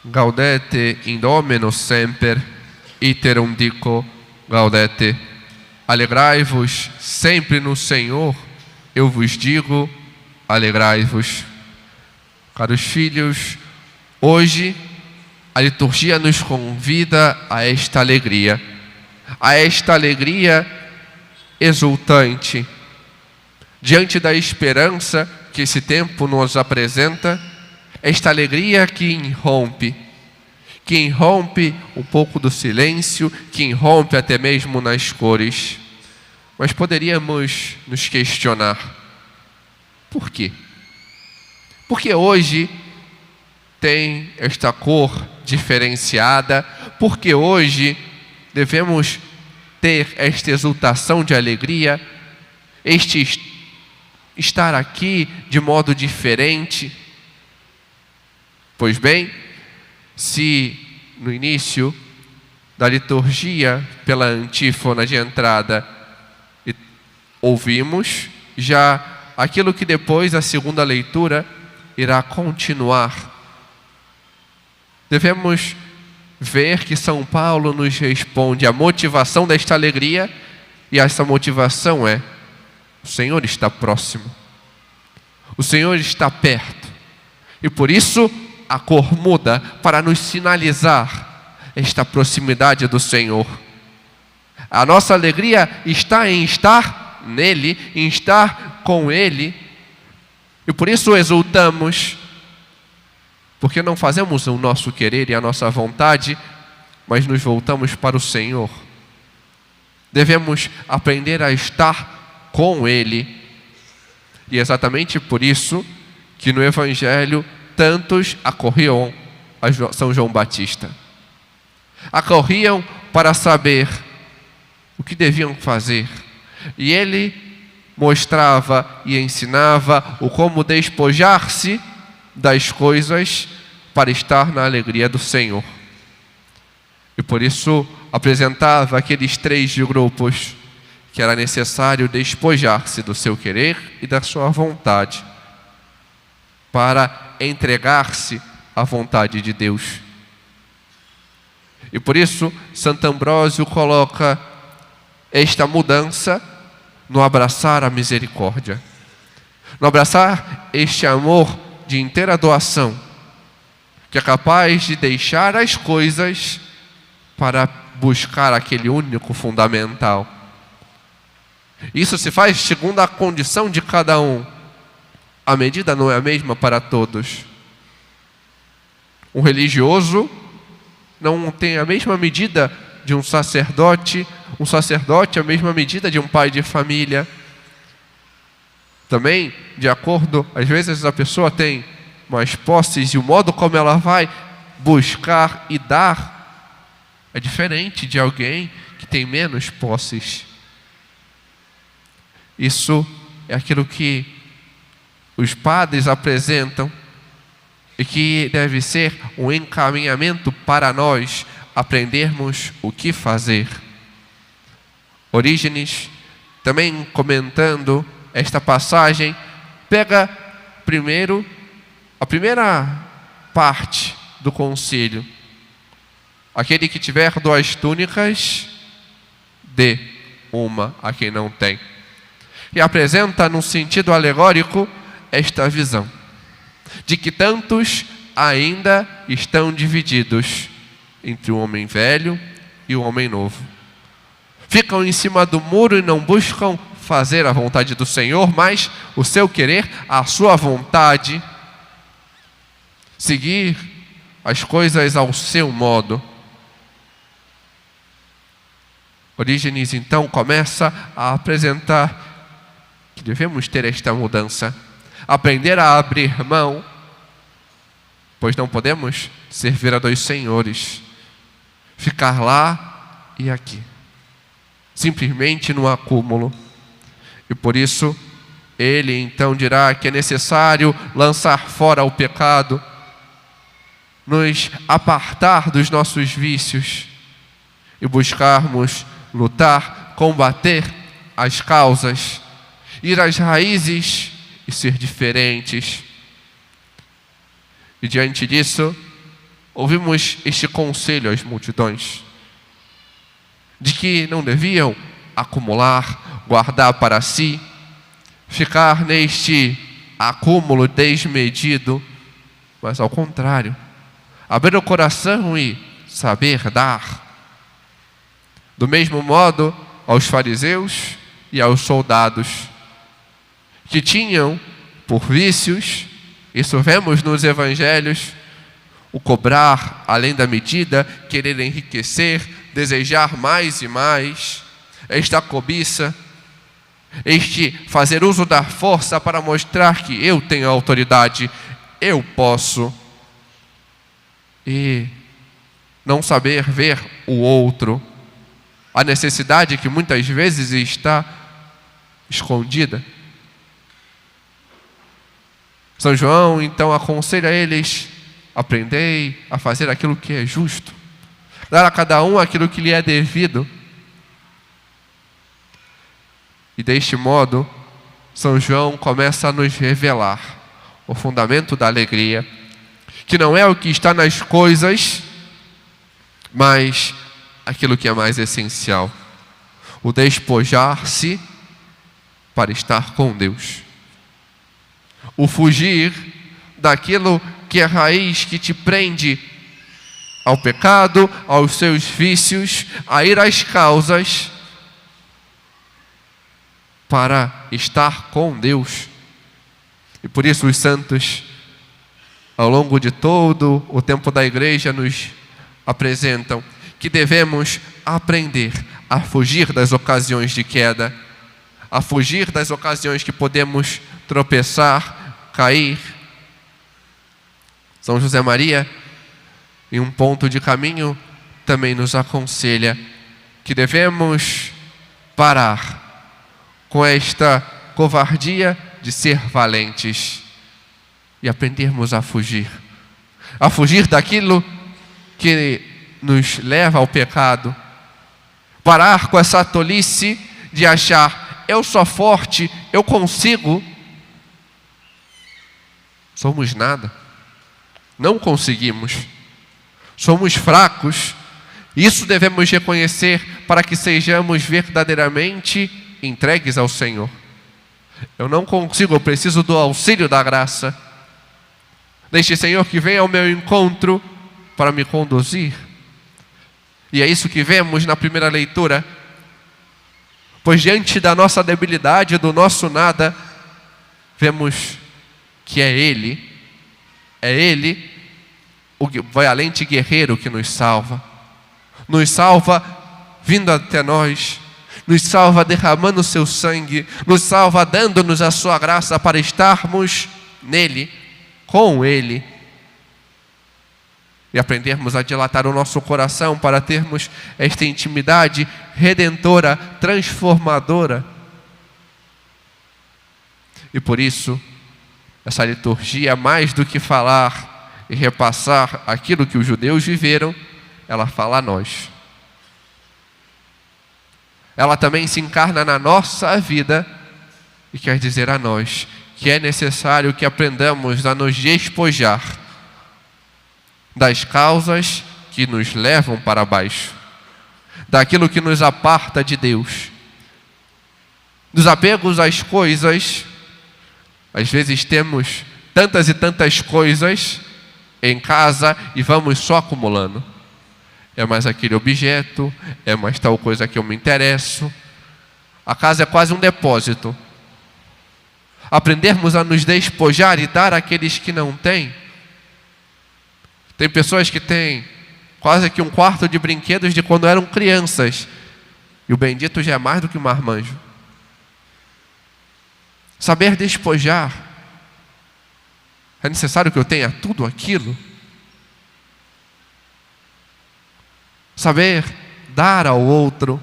Gaudete in Domino semper, iterum dico gaudete. Alegrai-vos sempre no Senhor, eu vos digo, alegrai-vos. Caros filhos, hoje a liturgia nos convida a esta alegria exultante, diante da esperança que esse tempo nos apresenta, esta alegria que irrompe um pouco do silêncio, que irrompe até mesmo nas cores. Mas poderíamos nos questionar, por quê? Porque hoje tem esta cor diferenciada, porque hoje devemos ter esta exultação de alegria, este estar aqui de modo diferente. Pois bem, se no início da liturgia, pela antífona de entrada, ouvimos já aquilo que depois a segunda leitura irá continuar, devemos ver que São Paulo nos responde a motivação desta alegria, e essa motivação é: o Senhor está próximo, o Senhor está perto, e por isso a cor muda para nos sinalizar esta proximidade do Senhor. A nossa alegria está em estar nele, em estar com Ele, e por isso exultamos, porque não fazemos o nosso querer e a nossa vontade, mas nos voltamos para o Senhor. Devemos aprender a estar com Ele, e é exatamente por isso que no Evangelho tantos acorriam a São João Batista. Acorriam para saber o que deviam fazer. E ele mostrava e ensinava o como despojar-se das coisas para estar na alegria do Senhor. E por isso apresentava aqueles 3 grupos que era necessário despojar-se do seu querer e da sua vontade para entregar-se à vontade de Deus. E por isso Santo Ambrósio coloca esta mudança no abraçar a misericórdia, no abraçar este amor de inteira doação, que é capaz de deixar as coisas para buscar aquele único fundamental. Isso se faz segundo a condição de cada um. A medida não é a mesma para todos. Um religioso não tem a mesma medida de um sacerdote a mesma medida de um pai de família. Também, de acordo, às vezes a pessoa tem mais posses e o modo como ela vai buscar e dar é diferente de alguém que tem menos posses. Isso é aquilo que os padres apresentam e que deve ser um encaminhamento para nós aprendermos o que fazer. Orígenes, também comentando esta passagem, pega primeiro a primeira parte do concílio. Aquele que tiver 2 túnicas, dê uma a quem não tem. E apresenta num sentido alegórico esta visão de que tantos ainda estão divididos entre o homem velho e o homem novo. Ficam em cima do muro e não buscam fazer a vontade do Senhor, mas o seu querer, a sua vontade, seguir as coisas ao seu modo. Orígenes então começa a apresentar que devemos ter esta mudança, aprender a abrir mão, pois não podemos servir a 2 senhores, ficar lá e aqui, simplesmente no acúmulo. E por isso ele então dirá que é necessário lançar fora o pecado, nos apartar dos nossos vícios e buscarmos lutar, combater as causas, ir às raízes e ser diferentes. E diante disso, ouvimos este conselho às multidões, de que não deviam acumular, guardar para si, ficar neste acúmulo desmedido, mas ao contrário, abrir o coração e saber dar. Do mesmo modo, aos fariseus e aos soldados, que tinham por vícios, isso vemos nos evangelhos, o cobrar além da medida, querer enriquecer, desejar mais e mais, esta cobiça, este fazer uso da força para mostrar que eu tenho autoridade, eu posso, e não saber ver o outro, a necessidade que muitas vezes está escondida. São João então aconselha eles: aprendei a fazer aquilo que é justo, dar a cada um aquilo que lhe é devido. E deste modo, São João começa a nos revelar o fundamento da alegria, que não é o que está nas coisas, mas aquilo que é mais essencial: o despojar-se para estar com Deus, o fugir daquilo que é raiz que te prende ao pecado, aos seus vícios, a ir às causas, para estar com Deus. E por isso os santos, ao longo de todo o tempo da igreja, nos apresentam que devemos aprender a fugir das ocasiões de queda, a fugir das ocasiões que podemos tropeçar, cair. São José Maria, em um ponto de caminho, também nos aconselha que devemos parar com esta covardia de ser valentes e aprendermos a fugir daquilo que nos leva ao pecado, parar com essa tolice de achar: eu sou forte, eu consigo. Somos nada, não conseguimos, somos fracos. Isso devemos reconhecer para que sejamos verdadeiramente entregues ao Senhor. Eu não consigo, eu preciso do auxílio da graça deste Senhor que vem ao meu encontro para me conduzir. E é isso que vemos na primeira leitura. Pois diante da nossa debilidade, do nosso nada, vemos que é Ele o valente guerreiro que nos salva vindo até nós, nos salva derramando o seu sangue, nos salva dando-nos a sua graça para estarmos nele, com Ele, e aprendermos a dilatar o nosso coração para termos esta intimidade redentora, transformadora. E por isso, essa liturgia, mais do que falar e repassar aquilo que os judeus viveram, ela fala a nós. Ela também se encarna na nossa vida e quer dizer a nós que é necessário que aprendamos a nos despojar das causas que nos levam para baixo, daquilo que nos aparta de Deus, dos apegos às coisas. Às vezes temos tantas e tantas coisas em casa e vamos só acumulando. É mais aquele objeto, é mais tal coisa que eu me interesso. A casa é quase um depósito. Aprendermos a nos despojar e dar àqueles que não têm. Tem pessoas que têm quase que um quarto de brinquedos de quando eram crianças. E o bendito já é mais do que um marmanjo. Saber despojar. É necessário que eu tenha tudo aquilo? Saber dar ao outro.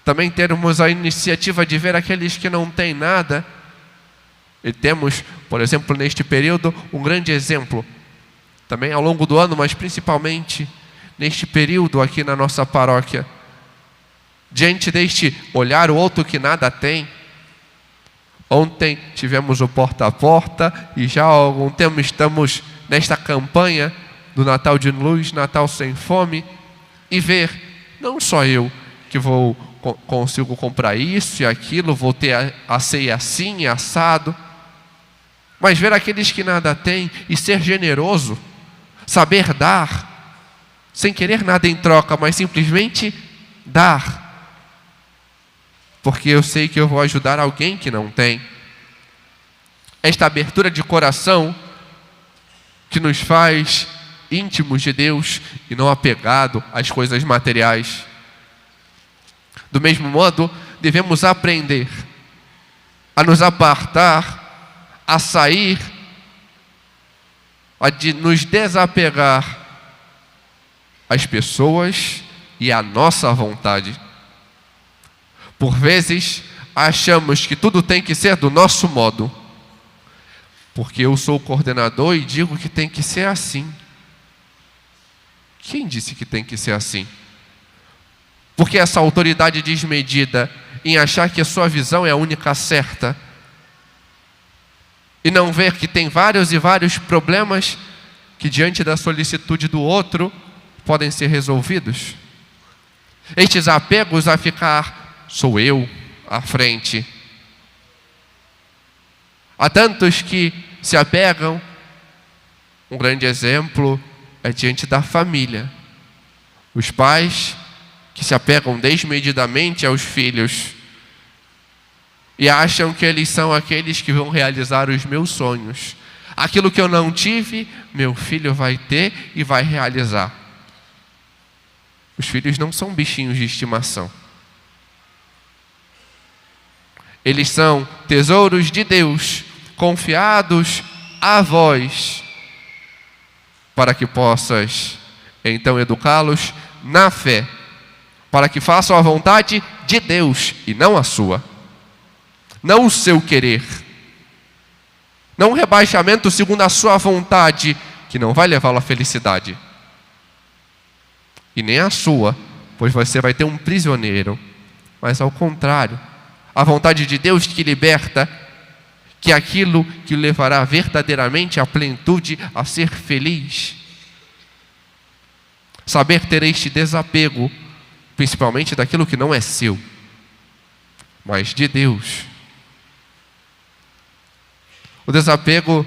Também termos a iniciativa de ver aqueles que não têm nada. E temos, por exemplo, neste período, um grande exemplo. Também ao longo do ano, mas principalmente neste período aqui na nossa paróquia. Diante deste olhar o outro que nada tem, Ontem tivemos o porta a porta e já há algum tempo estamos nesta campanha do Natal de Luz, Natal Sem Fome, e ver, não só eu que consigo comprar isso e aquilo, vou ter a ceia assim e assado, mas ver aqueles que nada têm e ser generoso, saber dar, sem querer nada em troca, mas simplesmente dar. Porque eu sei que eu vou ajudar alguém que não tem. Esta abertura de coração que nos faz íntimos de Deus e não apegado às coisas materiais. Do mesmo modo, devemos aprender a nos apartar, a sair, a nos desapegar às pessoas e à nossa vontade. Por vezes, achamos que tudo tem que ser do nosso modo, porque eu sou o coordenador e digo que tem que ser assim. Quem disse que tem que ser assim? Porque essa autoridade desmedida em achar que a sua visão é a única certa e não ver que tem vários e vários problemas que diante da solicitude do outro podem ser resolvidos. Estes apegos a ficar sou eu à frente. Há tantos que se apegam. Um grande exemplo é diante da família. Os pais que se apegam desmedidamente aos filhos e acham que eles são aqueles que vão realizar os meus sonhos. Aquilo que eu não tive, meu filho vai ter e vai realizar. Os filhos não são bichinhos de estimação. Eles são tesouros de Deus, confiados a vós, para que possas então educá-los na fé, para que façam a vontade de Deus e não a sua, não o seu querer, não um rebaixamento segundo a sua vontade, que não vai levá-lo à felicidade, e nem a sua, pois você vai ter um prisioneiro, mas ao contrário, a vontade de Deus que liberta, que é aquilo que o levará verdadeiramente à plenitude, a ser feliz. Saber ter este desapego, principalmente daquilo que não é seu, mas de Deus. O desapego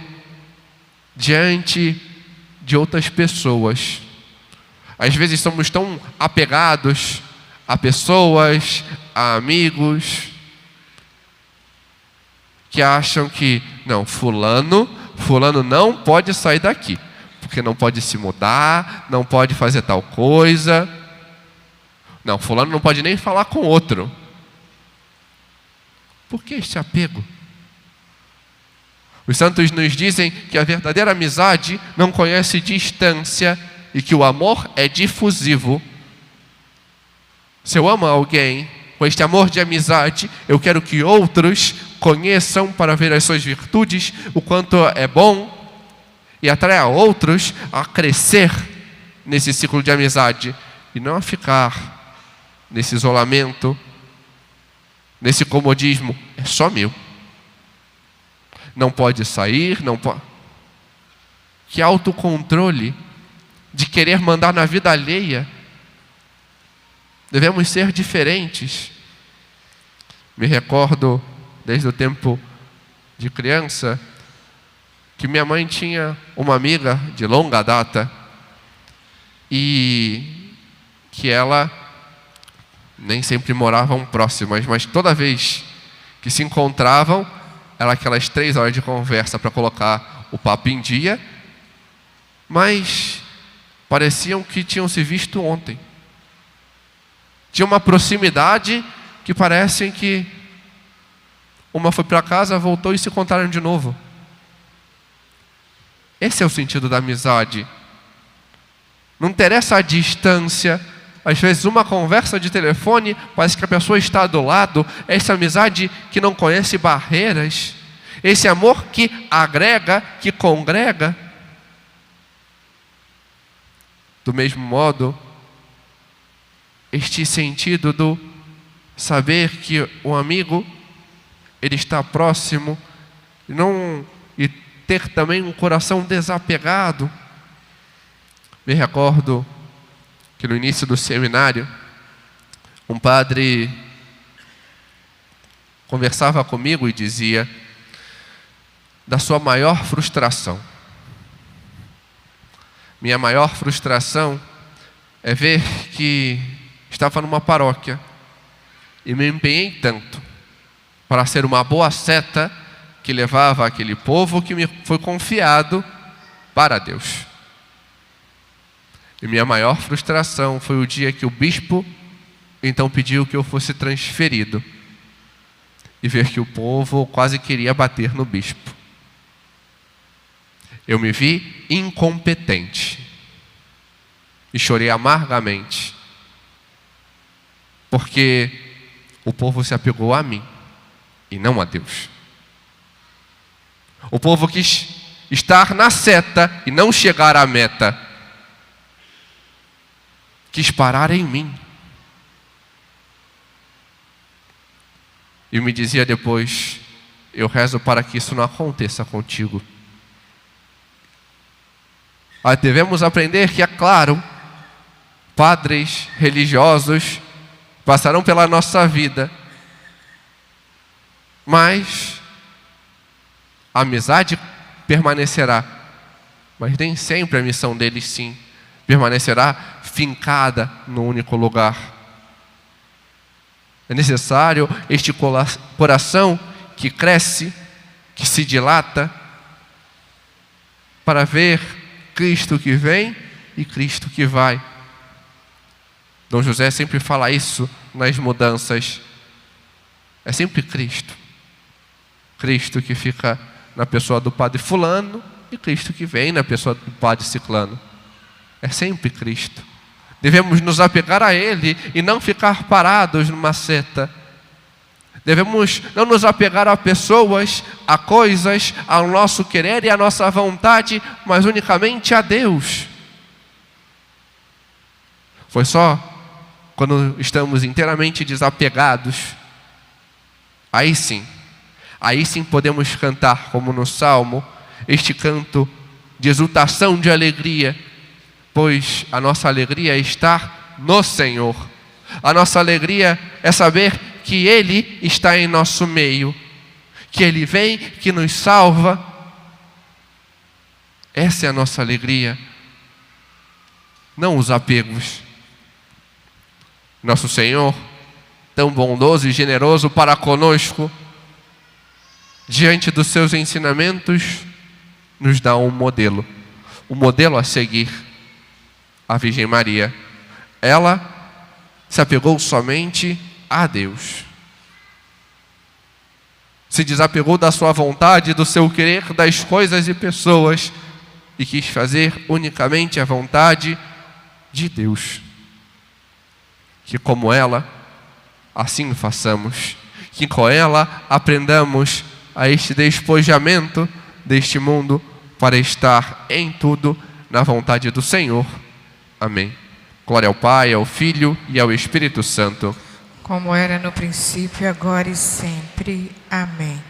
diante de outras pessoas. Às vezes somos tão apegados a pessoas, a amigos, que acham que, não, fulano não pode sair daqui, porque não pode se mudar, não pode fazer tal coisa. Não, fulano não pode nem falar com outro. Por que este apego? Os santos nos dizem que a verdadeira amizade não conhece distância e que o amor é difusivo. Se eu amo alguém, com este amor de amizade, eu quero que outros conheçam para ver as suas virtudes, o quanto é bom, e atraia outros a crescer nesse ciclo de amizade, e não a ficar nesse isolamento, nesse comodismo. É só meu. Não pode sair, não pode. Que autocontrole de querer mandar na vida alheia. Devemos ser diferentes. Me recordo, desde o tempo de criança, que minha mãe tinha uma amiga de longa data e que ela nem sempre moravam próximas, mas toda vez que se encontravam, era aquelas 3 horas de conversa para colocar o papo em dia, mas pareciam que tinham se visto ontem. Tinha uma proximidade que parecem que uma foi para casa, voltou e se encontraram de novo. Esse é o sentido da amizade. Não interessa a distância. Às vezes uma conversa de telefone, parece que a pessoa está do lado. Essa amizade que não conhece barreiras. Esse amor que agrega, que congrega. Do mesmo modo, este sentido do saber que o amigo Ele está próximo e ter também um coração desapegado. Me recordo que no início do seminário, um padre conversava comigo e dizia da sua maior frustração. Minha maior frustração é ver que estava numa paróquia e me empenhei tanto para ser uma boa seta que levava aquele povo que me foi confiado para Deus. E minha maior frustração foi o dia que o bispo então pediu que eu fosse transferido e ver que o povo quase queria bater no bispo. Eu me vi incompetente e chorei amargamente, porque o povo se apegou a mim e não a Deus. O povo quis estar na seta e não chegar à meta. Quis parar em mim. E me dizia depois: eu rezo para que isso não aconteça contigo. Devemos aprender que, é claro, padres religiosos passarão pela nossa vida, mas a amizade permanecerá. Mas nem sempre a missão deles, sim, permanecerá fincada no único lugar. É necessário este coração que cresce, que se dilata, para ver Cristo que vem e Cristo que vai. Dom José sempre fala isso nas mudanças. É sempre Cristo. Cristo que fica na pessoa do padre fulano e Cristo que vem na pessoa do padre ciclano. É sempre Cristo. Devemos nos apegar a Ele e não ficar parados numa seta. Devemos não nos apegar a pessoas, a coisas, ao nosso querer e à nossa vontade, mas unicamente a Deus. Foi só quando estamos inteiramente desapegados, aí sim podemos cantar, como no Salmo, este canto de exultação, de alegria, pois a nossa alegria é estar no Senhor. A nossa alegria é saber que Ele está em nosso meio, que Ele vem, que nos salva. Essa é a nossa alegria, não os apegos. Nosso Senhor, tão bondoso e generoso para conosco, diante dos seus ensinamentos, nos dá um modelo a seguir. A Virgem Maria, ela se apegou somente a Deus. Se desapegou da sua vontade, do seu querer, das coisas e pessoas, e quis fazer unicamente a vontade de Deus. Que como ela, assim façamos. Que com ela aprendamos a este despojamento deste mundo para estar em tudo na vontade do Senhor. Amém. Glória ao Pai, ao Filho e ao Espírito Santo. Como era no princípio, agora e sempre. Amém.